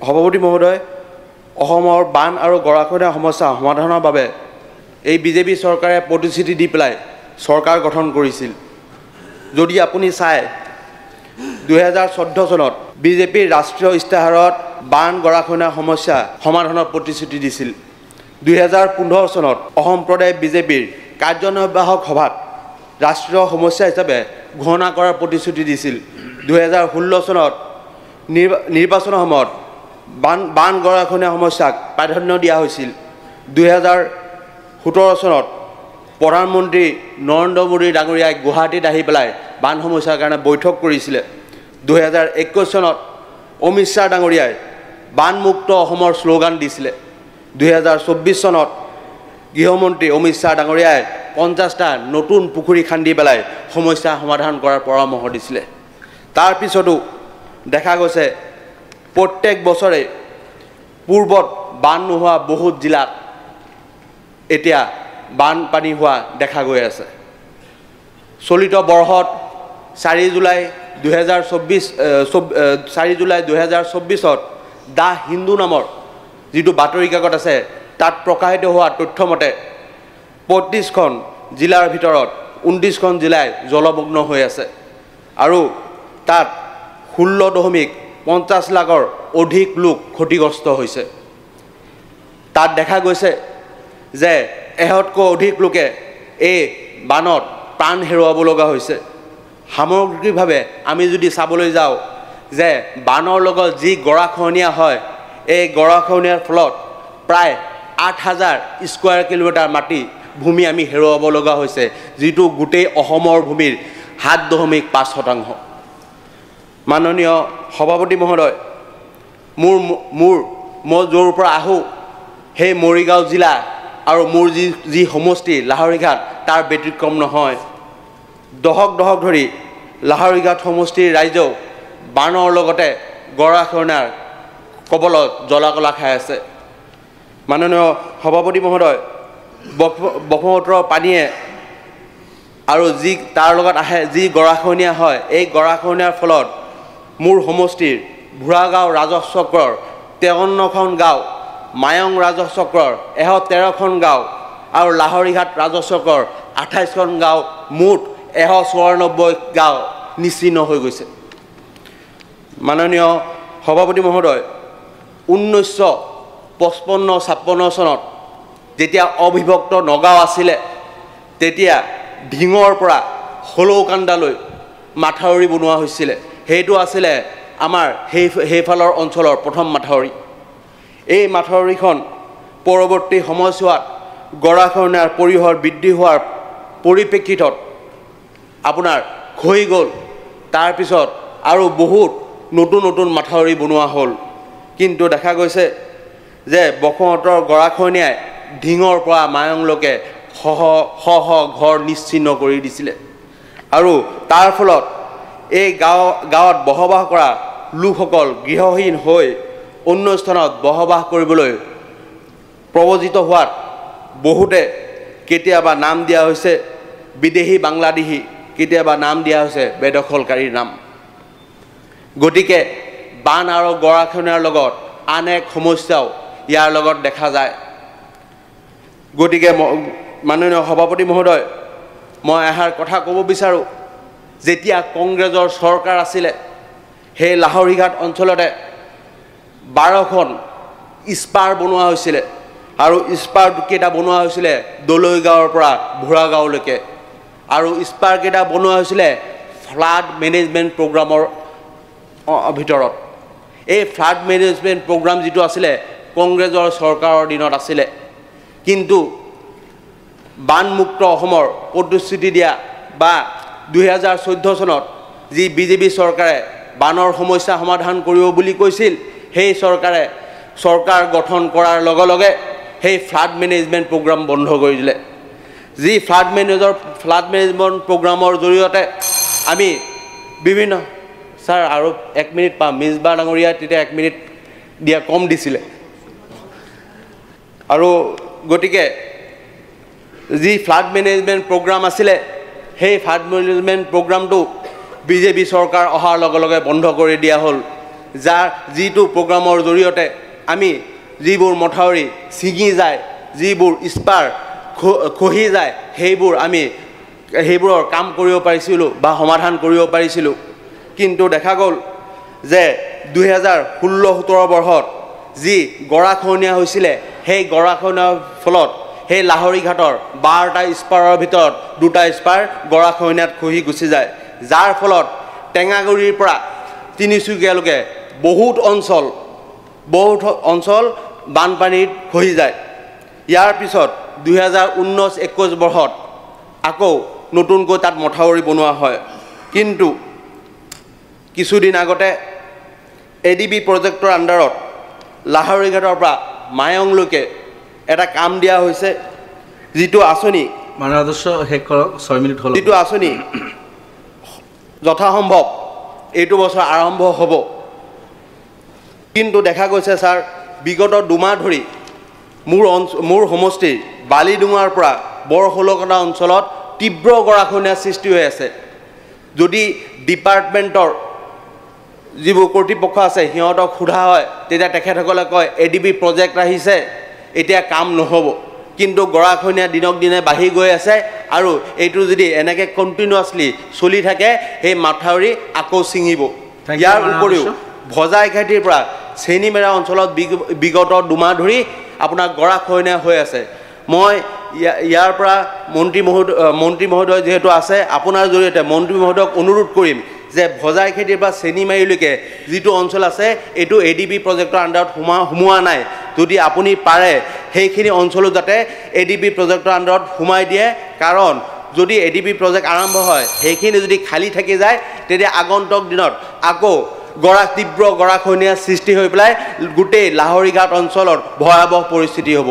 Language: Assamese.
সভাপতি মহোদয়, অসমৰ বান আৰু গৰাখহনীয়া সমস্যা সমাধানৰ বাবে এই বিজেপি চৰকাৰে প্ৰতিশ্ৰুতি দি পেলাই চৰকাৰ গঠন কৰিছিল। যদি আপুনি চায় 2014 চনত বিজেপিৰ ৰাষ্ট্ৰীয় ইস্তাহাৰত বান গৰাখহনীয়া সমস্যা সমাধানৰ প্ৰতিশ্ৰুতি দিছিল। 2015 চনত অসম প্ৰদেশ বিজেপিৰ কাৰ্যনিৰ্বাহক সভাত ৰাষ্ট্ৰীয় সমস্যা হিচাপে ঘোষণা কৰাৰ প্ৰতিশ্ৰুতি দিছিল। 2016 চনত নিৰ্বাচনৰ সময়ত বান গৰাখহনীয়া সমস্যাক প্ৰাধান্য দিয়া হৈছিল। 2017 চনত প্ৰধানমন্ত্ৰী নৰেন্দ্ৰ মোদী ডাঙৰীয়াই গুৱাহাটীত আহি পেলাই বান সমস্যাৰ কাৰণে বৈঠক কৰিছিলে। 2021 চনত অমিত শ্বাহ ডাঙৰীয়াই বানমুক্ত অসমৰ শ্লোগান দিছিলে। 2024 চনত গৃহমন্ত্ৰী অমিত শ্বাহ ডাঙৰীয়াই 50টা নতুন পুখুৰী খান্দি পেলাই সমস্যা সমাধান কৰাৰ পৰামৰ্শ দিছিলে। তাৰ পিছতো দেখা গৈছে প্ৰত্যেক বছৰে পূৰ্বত বান নোহোৱা বহুত জিলাত এতিয়া বানপানী হোৱা দেখা গৈ আছে। চলিত বৰ্ষত 4 জুলাই 2024ত দা হিন্দু নামৰ যিটো বাতৰি কাকত আছে তাত প্ৰকাশিত হোৱা তথ্যমতে 35খন জিলাৰ ভিতৰত 29খন জিলাই জলমগ্ন হৈ আছে আৰু তাত 16.50 লাখৰ অধিক লোক ক্ষতিগ্ৰস্ত হৈছে। তাত দেখা গৈছে যে 100তকৈ অধিক লোকে এই বানত প্ৰাণ হেৰুৱাব লগা হৈছে। সামগ্ৰিকভাৱে আমি যদি চাবলৈ যাওঁ যে বানৰ লগত যি গৰাখহনীয়া হয়, এই গৰাখহনীয়াৰ ফলত প্ৰায় 8,000 স্কোৱাৰ কিলোমিটাৰ মাটি ভূমি আমি হেৰুৱাব লগা হৈছে, যিটো গোটেই অসমৰ ভূমিৰ 7.5%। মাননীয় সভাপতি মহোদয়, মই য'ৰ পৰা আহোঁ সেই মৰিগাঁও জিলা আৰু মোৰ যি সমষ্টি লাহৰীঘাট তাৰ ব্যতিক্ৰম নহয়। দশক ধৰি লাহৰীঘাট সমষ্টিৰ ৰাইজেও বানৰ লগতে গৰাখহনীয়াৰ কবলত জ্বলা-কলা খাই আছে। মাননীয় সভাপতি মহোদয়, ব্ৰহ্মপুত্ৰৰ পানীয়ে আৰু যি তাৰ লগত আহে যি গৰাখহনীয়া হয়, এই গৰাখহনীয়াৰ ফলত মোৰ সমষ্টিৰ ভুৰাগাঁও ৰাজহ চক্ৰৰ 53খন গাঁও, মায়ং ৰাজহ চক্ৰৰ 113খন গাঁও আৰু লাহৰীঘাট ৰাজহ চক্ৰৰ 28খন গাঁও, মুঠ 194 গাঁও নিশ্চিহ্ন হৈ গৈছে। মাননীয় সভাপতি মহোদয়, 1955-56 চনত যেতিয়া অবিভক্ত নগাঁও আছিলে, তেতিয়া ঢিঙৰ পৰা হলৌকান্দালৈ মাথাউৰি বনোৱা হৈছিলে। সেইটো আছিলে আমাৰ সেইফালৰ অঞ্চলৰ প্ৰথম মাথাউৰি। এই মাথাউৰিখন পৰৱৰ্তী সময়ছোৱাত গৰাখহনীয়াৰ পৰিসৰ বৃদ্ধি হোৱাৰ পৰিপ্ৰেক্ষিতত আপোনাৰ খহি গ'ল। তাৰপিছত আৰু বহুত নতুন মাথাউৰি বনোৱা হ'ল। কিন্তু দেখা গৈছে যে ব্ৰহ্মপুত্ৰৰ গৰাখহনীয়াই ঢিঙৰ পৰা মায়ংলৈকে শ ঘৰ নিশ্চিহ্ন কৰি দিছিলে আৰু তাৰ ফলত এই গাঁৱত বসবাস কৰা লোকসকল গৃহহীন হৈ অন্য স্থানত বসবাস কৰিবলৈ প্ৰৱজিত হোৱাত বহুতে কেতিয়াবা নাম দিয়া হৈছে বিদেশী বাংলাদেশী, কেতিয়াবা নাম দিয়া হৈছে বেদখলকাৰীৰ নাম। গতিকে বান আৰু গৰাখহনীয়াৰ লগত আন এক সমস্যাও ইয়াৰ লগত দেখা যায়। গতিকে মাননীয় সভাপতি মহোদয়, মই এষাৰ কথা ক'ব বিচাৰোঁ, যেতিয়া কংগ্ৰেছৰ চৰকাৰ আছিলে সেই লাহৰীঘাট অঞ্চলতে 12খন স্পাৰ বনোৱা হৈছিলে আৰু স্পাৰকেইটা বনোৱা হৈছিলে দলৈগাঁৱৰ পৰা ভুৰাগাঁৱলৈকে আৰু স্পাৰকেইটা বনোৱা হৈছিলে ফ্লাড মেনেজমেণ্ট প্ৰগ্ৰামৰ ভিতৰত। এই ফ্লাড মেনেজমেণ্ট প্ৰগ্ৰাম যিটো আছিলে কংগ্ৰেছৰ চৰকাৰৰ দিনত আছিলে, কিন্তু বানমুক্ত অসমৰ প্ৰতিশ্ৰুতি দিয়া বা 2014 চনত যি বিজেপি চৰকাৰে বানৰ সমস্যা সমাধান কৰিব বুলি কৈছিল, সেই চৰকাৰ গঠন কৰাৰ লগে লগে সেই ফ্লাড মেনেজমেণ্ট প্ৰগ্ৰাম বন্ধ কৰি দিলে। যি ফ্লাড মেনেজমেণ্ট প্ৰগ্ৰামৰ জৰিয়তে আমি বিভিন্ন ছাৰ আৰু 1 মিনিট পাম, মিজবা ডাঙৰীয়া তেতিয়া 1 মিনিট দিয়া কম দিছিলে। আৰু গতিকে যি ফ্লাড মেনেজমেণ্ট প্ৰগ্ৰাম আছিলে সেই ফ্লাড মেনেজমেণ্ট প্ৰগ্ৰামটো বিজেপি চৰকাৰ অহাৰ লগে লগে বন্ধ কৰি দিয়া হ'ল। যাৰ যিটো প্ৰগ্ৰামৰ জৰিয়তে আমি যিবোৰ মথাউৰি ছিঙি যায় যিবোৰ স্পাৰ খহি যায় সেইবোৰৰ কাম কৰিব পাৰিছিলোঁ বা সমাধান কৰিব পাৰিছিলোঁ কিন্তু দেখা গ'ল যে 2016-17 বৰ্ষত যি গৰাখহনীয়া হৈছিলে সেই গৰাখহনীয়াৰ ফলত সেই লাহৰীঘাটৰ 12টা স্পাৰৰ ভিতৰত 2টা স্পাৰ গৰাখহনীয়াত খহি গুচি যায় যাৰ ফলত টেঙাগুৰিৰ পৰা তিনিচুকীয়ালৈকে বহুত অঞ্চল বানপানীত খহি যায় ইয়াৰ পিছত 2019-21 বৰ্ষত আকৌ নতুনকৈ তাত মথাউৰি বনোৱা হয় কিন্তু কিছুদিন আগতে এডিবি প্ৰজেক্টৰ আণ্ডাৰত লাহৰীঘাটৰ পৰা মায়ংলৈকে এটা কাম দিয়া হৈছে যিটো আঁচনি মানে আদৰ্শ শেষ কৰক 6 মিনিট হ'ল যিটো আঁচনি যথাসম্ভৱ এইটো বছৰ আৰম্ভ হ'ব কিন্তু দেখা গৈছে ছাৰ বিগত 2 মাহ ধৰি মোৰ সমষ্টিৰ বালিডুঙাৰ পৰা বৰহলকটা অঞ্চলত তীব্ৰ গৰাখহনীয়াৰ সৃষ্টি হৈ আছে যদি ডিপাৰ্টমেণ্টৰ যিবোৰ কৰ্তৃপক্ষ আছে সিহঁতক সোধা হয় তেতিয়া তেখেতসকলে কয় এডিবি প্ৰজেক্ট আহিছে এতিয়া কাম নহ'ব কিন্তু গৰাখহনীয়া দিনক দিনে বাঢ়ি গৈ আছে আৰু এইটো যদি এনেকৈ কণ্টিনিউৱাছলি চলি থাকে সেই মাথাউৰি আকৌ ছিঙিব ইয়াৰ উপৰিও ভজাইঘাটিৰ পৰা চেনিমেৰা অঞ্চলত বিগত 2 মাহ ধৰি আপোনাৰ গৰাখহনীয়া হৈ আছে মই ইয়াৰ পৰা মন্ত্ৰী মহোদয় যিহেতু আছে আপোনাৰ জৰিয়তে মন্ত্ৰী মহোদয়ক অনুৰোধ কৰিম যে ভজাইঘাটিৰ পৰা চেনিমাৰীলৈকে যিটো অঞ্চল আছে এইটো এডিবি প্ৰজেক্টৰ আণ্ডাৰত সোমোৱা নাই যদি আপুনি পাৰে সেইখিনি অঞ্চলো যাতে এডিবি প্ৰজেক্টৰ আণ্ডাৰত সোমাই দিয়ে কাৰণ যদি এডিবি প্ৰজেক্ট আৰম্ভ হয় সেইখিনি যদি খালী থাকি যায় তেতিয়া আগন্তুক দিনত আকৌ তীব্ৰ গৰাখহনীয়াৰ সৃষ্টি হৈ পেলাই গোটেই লাহৰীঘাট অঞ্চলত ভয়াৱহ পৰিস্থিতি হ'ব